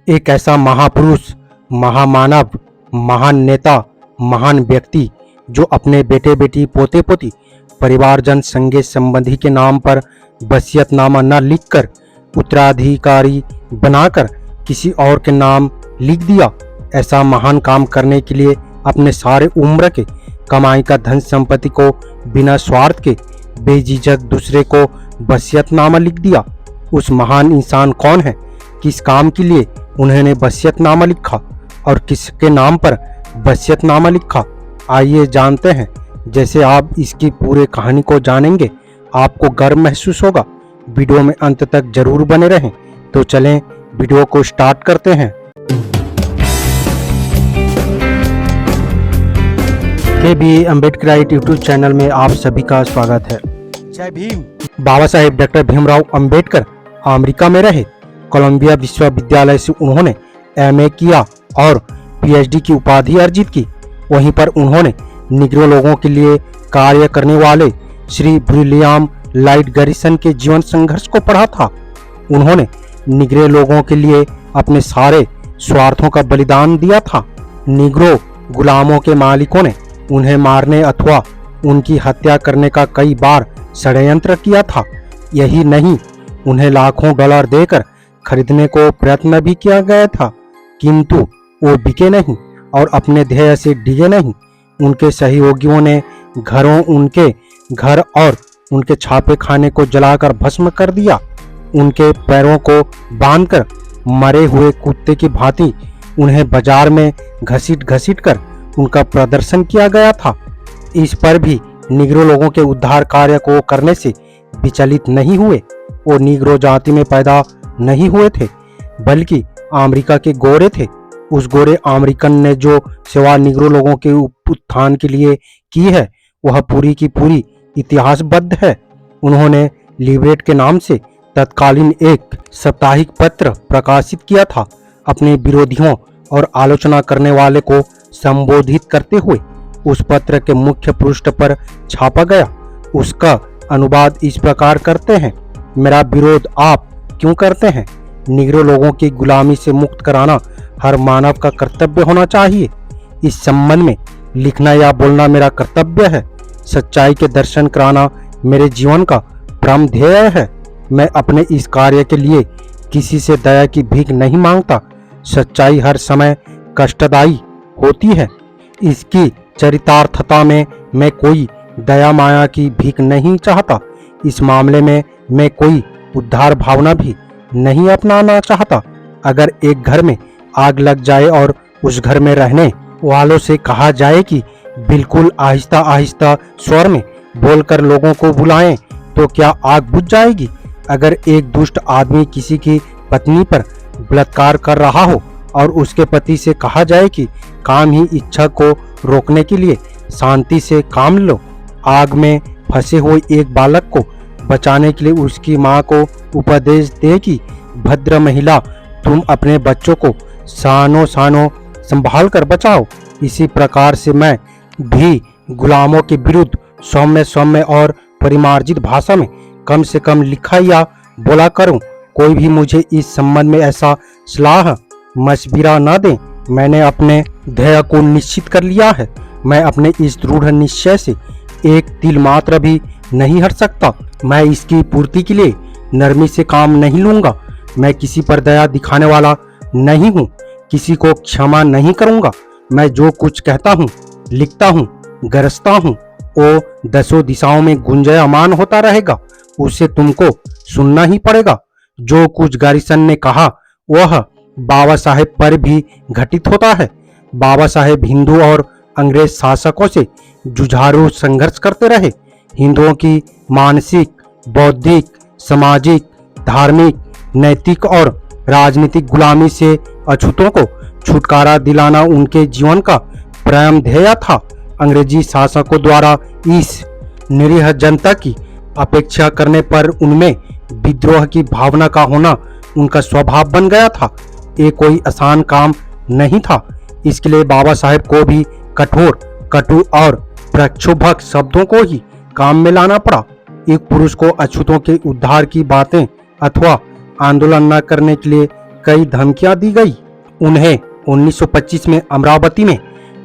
एक ऐसा महापुरुष, महामानव, महान नेता, महान व्यक्ति जो अपने बेटे बेटी पोते पोती परिवारजन संगे संबंधी के नाम पर वसीयतनामा न लिखकर उत्तराधिकारी बनाकर किसी और के नाम लिख दिया। ऐसा महान काम करने के लिए अपने सारे उम्र के कमाई का धन संपत्ति को बिना स्वार्थ के बेझिझक दूसरे को वसीयतनामा लिख दिया। उस महान इंसान कौन है? किस काम के लिए उन्होंने वसीयतनामा लिखा और किसके नाम पर वसीयतनामा लिखा? आइए जानते हैं। जैसे आप इसकी पूरे कहानी को जानेंगे आपको गर्व महसूस होगा। वीडियो में अंत तक जरूर बने रहें। तो चलें वीडियो को स्टार्ट करते हैं। के अम्बेडकराइट यूट्यूब चैनल में आप सभी का स्वागत है। जय भीम। बाबा साहेब डॉक्टर भीमराव अंबेडकर अमेरिका में रहे। कोलंबिया विश्वविद्यालय से उन्होंने एमए किया और पीएचडी की उपाधि अर्जित की। वहीं पर उन्होंने निग्रो लोगों के लिए कार्य करने वाले श्री विलियम लाइट गैरिसन के जीवन संघर्ष को पढ़ा था। उन्होंने निग्रो लोगों के लिए अपने सारे स्वार्थों का बलिदान दिया था। निग्रो गुलामों के मालिकों ने उन्हें मारने अथवा उनकी हत्या करने का कई बार षड्यंत्र किया था। यही नहीं, उन्हें लाखों डॉलर देकर खरीदने को प्रयत्न भी किया गया था, किंतु वो बिके नहीं और अपने ध्येय से डिगे नहीं। उनके सहयोगियों ने उनके घर और उनके छापे खाने को जलाकर भस्म कर दिया। उनके पैरों को बांधकर मरे हुए कुत्ते की भांति उन्हें बाजार में घसीट घसीट कर उनका प्रदर्शन किया गया था। इस पर भी निग्रो लोगों के उद्धार कार्य को करने से विचलित नहीं हुए। वो निग्रो जाति में पैदा नहीं हुए थे, बल्कि अमेरिका के गोरे थे। उस गोरे अमेरिकन ने जो सेवा निग्रो लोगों के उत्थान के लिए की है वह पूरी की पूरी इतिहासबद्ध है। उन्होंने लिबरेट के नाम से तत्कालीन एक साप्ताहिक पत्र प्रकाशित किया था। अपने विरोधियों और आलोचना करने वाले को संबोधित करते हुए उस पत्र के मुख्य पृष्ठ पर छापा गया। उसका अनुवाद इस प्रकार करते हैं। मेरा विरोध आप क्यों करते हैं? निग्रो लोगों की गुलामी से मुक्त कराना हर मानव का कर्तव्य होना चाहिए। इस संबंध में लिखना या बोलना मेरा कर्तव्य है। सच्चाई के दर्शन कराना मेरे जीवन का परम ध्येय है। मैं अपने इस कार्य के लिए किसी से दया की भीख नहीं मांगता। सच्चाई हर समय कष्टदायी होती है। इसकी चरितार्थता में मैं कोई दया माया की भीख नहीं चाहता। इस मामले में मैं कोई उद्धार भावना भी नहीं अपनाना चाहता। अगर एक घर में आग लग जाए और उस घर में रहने वालों से कहा जाए कि बिल्कुल आहिस्ता आहिस्ता स्वर में बोलकर लोगों को बुलाएं, तो क्या आग बुझ जाएगी? अगर एक दुष्ट आदमी किसी की पत्नी पर बलात्कार कर रहा हो और उसके पति से कहा जाए कि काम ही इच्छा को रोकने के लिए शांति से काम लो, आग में फंसे हुए एक बालक को बचाने के लिए उसकी माँ को उपदेश दे कि भद्र महिला, तुम अपने बच्चों को सानो सानो संभाल कर बचाओ। इसी प्रकार से मैं भी गुलामों के विरुद्ध सौम्य सौम्य और परिमार्जित भाषा में कम से कम लिखा या बोला करूं। कोई भी मुझे इस संबंध में ऐसा सलाह मशविरा न दे। मैंने अपने ध्येय को निश्चित कर लिया है। मैं अपने इस दृढ़ निश्चय से एक तिल मात्र भी नहीं हट सकता। मैं इसकी पूर्ति के लिए नरमी से काम नहीं लूंगा। मैं किसी पर दया दिखाने वाला नहीं हूँ, किसी को क्षमा नहीं करूंगा। मैं जो कुछ कहता हूँ, लिखता हूँ, गरजता हूँ, वो दसों दिशाओं में गुंजायमान होता रहेगा। उसे तुमको सुनना ही पड़ेगा। जो कुछ गैरिसन ने कहा वह बाबा साहेब पर भी घटित होता है। बाबा साहेब हिंदू और अंग्रेज शासकों से जुझारू संघर्ष करते रहे। हिंदुओं की मानसिक, बौद्धिक, सामाजिक, धार्मिक, नैतिक और राजनीतिक गुलामी से अछूतों को छुटकारा दिलाना उनके जीवन का परम ध्येय था। अंग्रेजी शासकों द्वारा इस निरीह जनता की अपेक्षा करने पर उनमें विद्रोह की भावना का होना उनका स्वभाव बन गया था। ये कोई आसान काम नहीं था। इसके लिए बाबा साहेब को भी कठोर, कटु और प्रक्षोभक शब्दों को ही काम में लाना पड़ा। एक पुरुष को अछूतों के उद्धार की बातें अथवा आंदोलन न करने के लिए कई धमकियां दी गई। उन्हें 1925 में अमरावती में,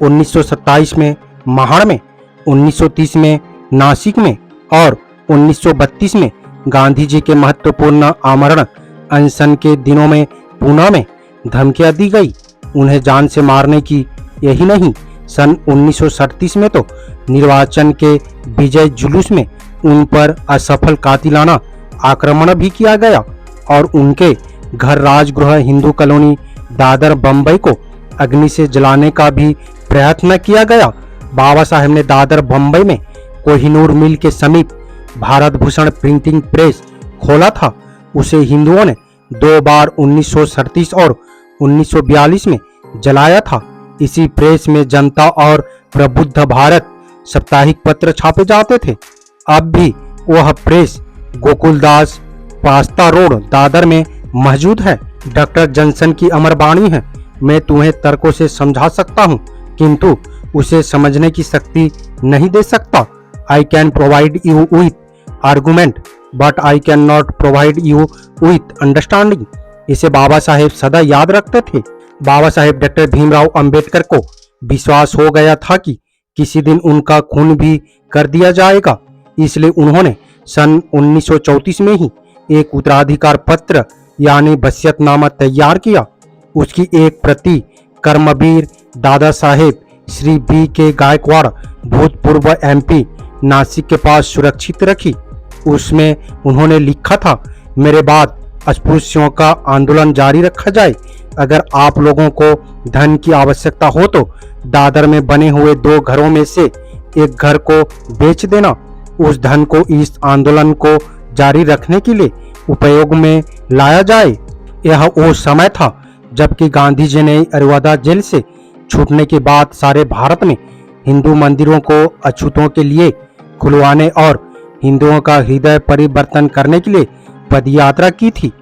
1927 में महाड़ में, 1930 में नासिक में और 1932 में गांधी जी के महत्वपूर्ण आमरण अनशन के दिनों में पूना में धमकियां दी गई। उन्हें जान से मारने की यही नहीं, सन 1937 में तो निर्वाचन के विजय जुलूस में उन पर असफल कातिलाना आक्रमण भी किया गया और उनके घर राजगृह हिंदू कॉलोनी दादर बम्बई को अग्नि से जलाने का भी प्रयत्न किया गया। बाबा साहेब ने दादर बम्बई में कोहिनूर मिल के समीप भारत भूषण प्रिंटिंग प्रेस खोला था। उसे हिंदुओं ने 2 बार 1937 और 1942 में जलाया था। इसी प्रेस में जनता और प्रबुद्ध भारत साप्ताहिक पत्र छापे जाते थे। अब भी वह press Gokuldas pasta road Dadar में मौजूद है। डॉक्टर जॉनसन की अमर वाणी है, मैं तुम्हें तर्कों से समझा सकता हूँ किंतु उसे समझने की शक्ति नहीं दे सकता। I can provide you with argument but I can not provide you with understanding. इसे बाबा साहेब सदा याद रखते थे। बाबा साहेब डॉक्टर भीमराव अंबेडकर को विश्वास हो गया था कि किसी दिन उनका खून भी कर दिया जाएगा, इसलिए उन्होंने सन 1934 में ही एक उत्तराधिकार पत्र यानी वसीयतनामा तैयार किया। उसकी एक प्रति कर्मवीर दादा साहेब श्री बी के गायकवाड़ भूतपूर्व एमपी नासिक के पास सुरक्षित रखी। उसमें उन्होंने लिखा था, मेरे बाद अस्पृश्यों का आंदोलन जारी रखा जाए। अगर आप लोगों को धन की आवश्यकता हो तो दादर में बने हुए 2 घरों में से एक घर को बेच देना। उस धन को इस आंदोलन को जारी रखने के लिए उपयोग में लाया जाए। यह वो समय था जबकि गांधी जी ने अरुवादा जेल से छूटने के बाद सारे भारत में हिंदू मंदिरों को अछूतों के लिए खुलवाने और हिंदुओं का हृदय परिवर्तन करने के लिए पदयात्रा की थी।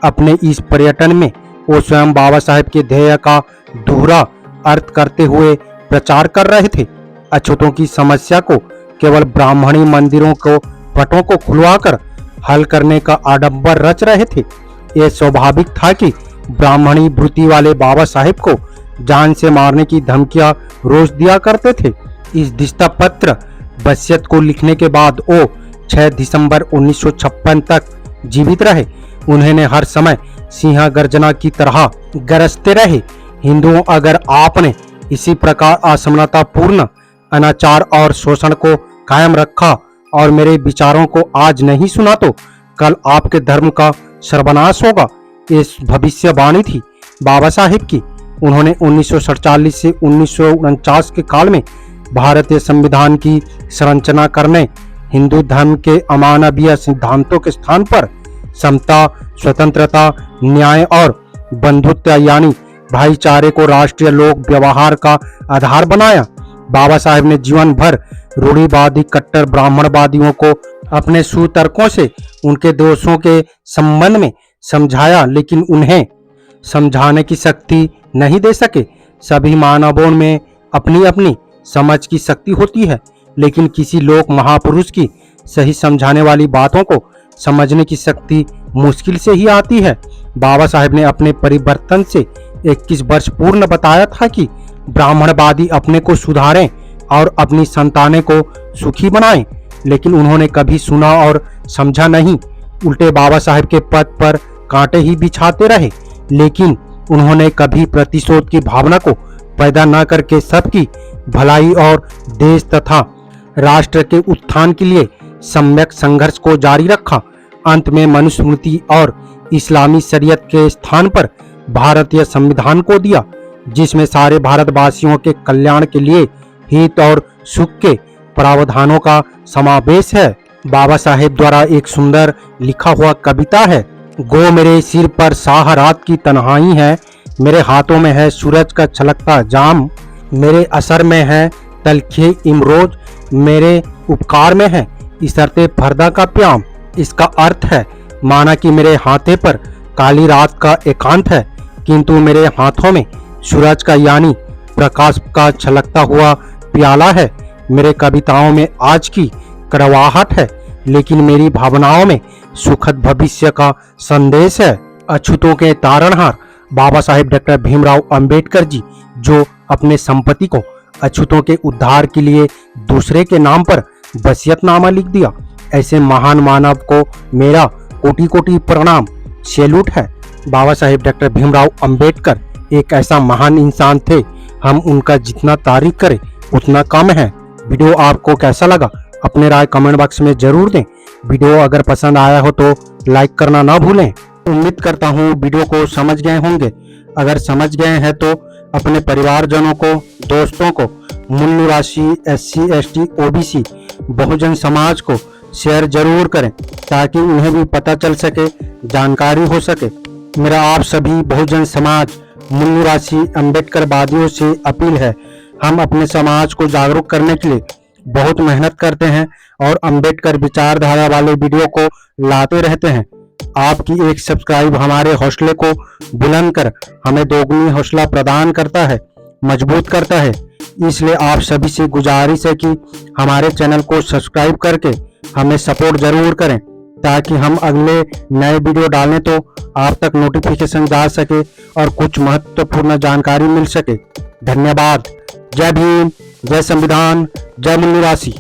अपने इस पर्यटन में वो स्वयं बाबा साहेब के ध्येय का दोहरा अर्थ करते हुए प्रचार कर रहे थे। अछूतों की समस्या को केवल ब्राह्मणी मंदिरों को पटों को खुलवाकर हल करने का आडंबर रच रहे थे। यह स्वाभाविक था कि ब्राह्मणी वृत्ति वाले बाबा साहेब को जान से मारने की धमकियां रोज दिया करते थे। इस दिस्ता पत्र वसीयत को लिखने के बाद वो 6 दिसंबर 1956 तक जीवित रहे। उन्होंने हर समय सिंह गर्जना की तरह गरजते रहे, हिंदुओं अगर आपने इसी प्रकार असमानतापूर्ण अनाचार और शोषण को कायम रखा और मेरे विचारों को आज नहीं सुना तो कल आपके धर्म का सर्वनाश होगा। इस भविष्यवाणी थी बाबा साहेब की। उन्होंने 1947 से 1949 के काल में भारतीय संविधान की संरचना करने हिंदू धर्म के अमानवीय सिद्धांतों के स्थान पर समता, स्वतंत्रता, न्याय और बंधुत्व यानी भाईचारे को राष्ट्रीय लोक व्यवहार का आधार बनाया। बाबा साहेब ने जीवन भर रूढ़िवादी कट्टर ब्राह्मणवादियों को अपने सूतर्कों से उनके दोषों के संबंध में समझाया, लेकिन उन्हें समझाने की शक्ति नहीं दे सके। सभी मानवों में अपनी अपनी समझ की शक्ति होती है, लेकिन किसी लोक महापुरुष की सही समझाने वाली बातों को समझने की शक्ति मुश्किल से ही आती है। बाबा साहेब ने अपने परिवर्तन से 21 वर्ष पूर्ण बताया था कि ब्राह्मणवादी अपने को सुधारें और अपनी संतानें को सुखी बनाएं, लेकिन उन्होंने कभी सुना और समझा नहीं। उल्टे बाबा साहेब के पद पर कांटे ही बिछाते रहे, लेकिन उन्होंने कभी प्रतिशोध की भावना को पैदा न करके सबकी भलाई और देश तथा राष्ट्र के उत्थान के लिए सम्यक संघर्ष को जारी रखा। अंत में मनुस्मृति और इस्लामी शरीयत के स्थान पर भारतीय संविधान को दिया, जिसमें सारे भारतवासियों के कल्याण के लिए हित और सुख के प्रावधानों का समावेश है। बाबा साहेब द्वारा एक सुंदर लिखा हुआ कविता है। गो मेरे सिर पर शाह रात की तन्हाई है, मेरे हाथों में है सूरज का छलकता जाम, मेरे असर में है तलखे इमरोज, मेरे उपकार में है इसरते फरदा का प्याम। इसका अर्थ है माना कि मेरे हाथे पर काली रात का एकांत है, किंतु मेरे हाथों में सूरज का यानी प्रकाश का छलकता हुआ प्याला है। मेरे कविताओं में आज की कड़वाहट है, लेकिन मेरी भावनाओं में सुखद भविष्य का संदेश है। अछूतों के तारणहार बाबा साहेब डॉक्टर भीमराव अंबेडकर जी, जो अपने संपत्ति को अछूतों के उद्धार के लिए दूसरे के नाम पर वसीयतनामा लिख दिया, ऐसे महान मानव को मेरा कोटि कोटि प्रणाम, सैल्यूट है। बाबा साहेब डॉक्टर भीमराव अंबेडकर एक ऐसा महान इंसान थे, हम उनका जितना तारीफ करें उतना कम है। वीडियो आपको कैसा लगा अपने राय कमेंट बॉक्स में जरूर दें। वीडियो अगर पसंद आया हो तो लाइक करना ना भूलें। उम्मीद करता हूँ वीडियो को समझ गए होंगे। अगर समझ गए हैं तो अपने परिवारजनों को, दोस्तों को, मूल्य राशि, SC ST OBC Bahujan Samaj को शेयर जरूर करें ताकि उन्हें भी पता चल सके, जानकारी हो सके। मेरा आप सभी बहुजन समाज मूल्य राशि अम्बेडकरवादियों से अपील है, हम अपने समाज को जागरूक करने के लिए बहुत मेहनत करते हैं और अम्बेडकर विचारधारा वाले वीडियो को लाते रहते हैं। आपकी एक सब्सक्राइब हमारे हौसले को बुलंद कर हमें दोगुनी हौसला प्रदान करता है, मजबूत करता है। इसलिए आप सभी से गुजारिश है कि हमारे चैनल को सब्सक्राइब करके हमें सपोर्ट जरूर करें ताकि हम अगले नए वीडियो डालें तो आप तक नोटिफिकेशन जा सके और कुछ महत्वपूर्ण जानकारी मिल सके। धन्यवाद। जय भीम, जय संविधान, जय मूल्य राशि।